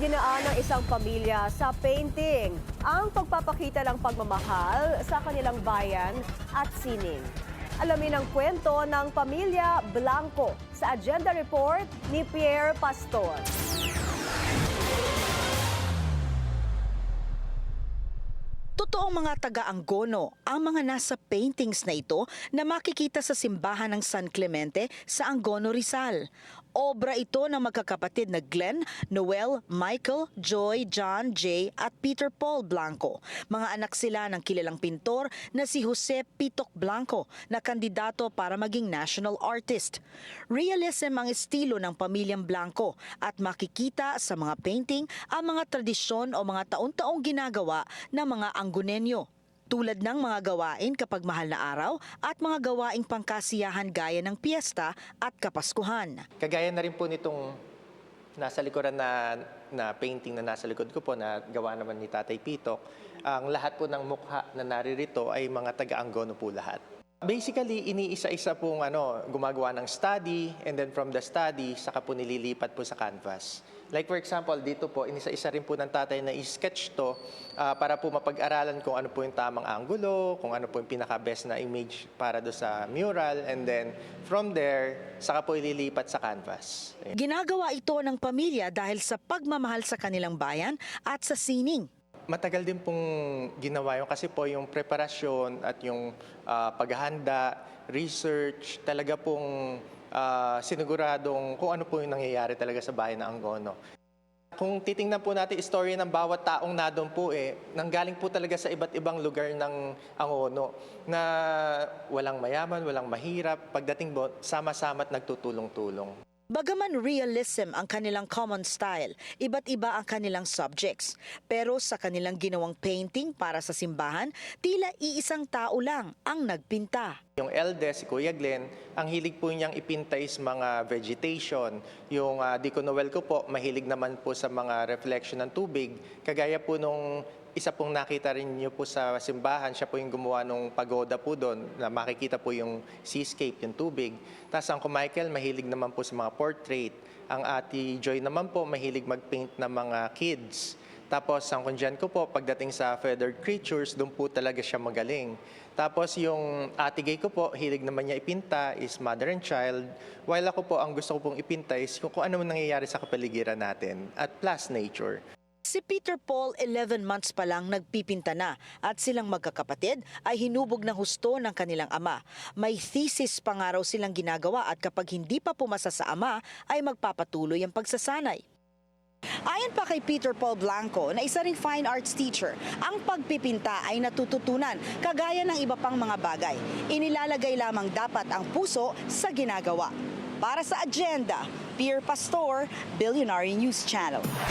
Idinaan ng isang pamilya sa painting ang pagpapakita ng pagmamahal sa kanilang bayan at sining. Alamin ang kwento ng pamilya Blanco sa Agenda Report ni Pierre Pastor. Totoong mga taga-Angono ang mga nasa paintings na ito na makikita sa simbahan ng San Clemente sa Angono, Rizal. Obra ito ng magkakapatid na Glenn, Noel, Michael, Joy, John, Jay at Peter Paul Blanco. Mga anak sila ng kilalang pintor na si Jose Pitok Blanco na kandidato para maging national artist. Realism ang estilo ng pamilyang Blanco at makikita sa mga painting ang mga tradisyon o mga taon-taong ginagawa ng mga Angonenyo, tulad ng mga gawain kapag mahal na araw at mga gawaing pangkasiyahan gaya ng piyesta at kapaskuhan. Kagaya na rin po nitong nasa likuran na painting na nasa likod ko po na gawa naman ni Tatay Pitok, ang lahat po ng mukha na naririto ay mga taga-Angono po lahat. Basically, iniisa-isa pong gumagawa ng study, and then from the study, saka po nililipat po sa canvas. Like for example, dito po, inisa-isa rin po ng tatay na i-sketch to para po mapag-aralan kung ano po yung tamang angulo, kung ano po yung pinaka-best na image para do sa mural, and then from there, saka po ililipat sa canvas. Ginagawa ito ng pamilya dahil sa pagmamahal sa kanilang bayan at sa sining. Matagal din pong ginawa yun kasi po yung preparasyon at yung paghahanda, research, talaga pong siniguradong kung ano po yung nangyayari talaga sa bayan ng Angono. Kung titingnan po natin istorya ng bawat taong nadon po nanggaling po talaga sa iba't ibang lugar ng Angono na walang mayaman, walang mahirap, pagdating po sama-sama at nagtutulong-tulong. Bagaman realism ang kanilang common style, iba't iba ang kanilang subjects. Pero sa kanilang ginawang painting para sa simbahan, tila iisang tao lang ang nagpinta. Yung eldest, si Kuya Glenn, ang hilig po niyang ipinta is mga vegetation. Yung Deacon Noel ko po, mahilig naman po sa mga reflection ng tubig. Kagaya po nung isa pong nakita rin niyo po sa simbahan, siya po yung gumawa ng pagoda po doon, na makikita po yung seascape, yung tubig. Tapos ang Michael, mahilig naman po sa mga portrait. Ang Ate Joy naman po, mahilig mag-paint ng mga kids. Tapos ang Kunjan ko po, pagdating sa feathered creatures, doon po talaga siya magaling. Tapos yung Ate Gay ko po, hilig naman niya ipinta is mother and child. While ako po, ang gusto ko pong ipinta is kung ano nangyayari sa kapaligiran natin at plus nature. Si Peter Paul 11 months pa lang nagpipinta na at silang magkakapatid ay hinubog ng husto ng kanilang ama. May thesis pa nga raw silang ginagawa at kapag hindi pa pumasa sa ama ay magpapatuloy ang pagsasanay. Ayon pa kay Peter Paul Blanco na isa ring fine arts teacher, ang pagpipinta ay natututunan kagaya ng iba pang mga bagay. Inilalagay lamang dapat ang puso sa ginagawa. Para sa Agenda, Pierre Pastor, Billionaire News Channel.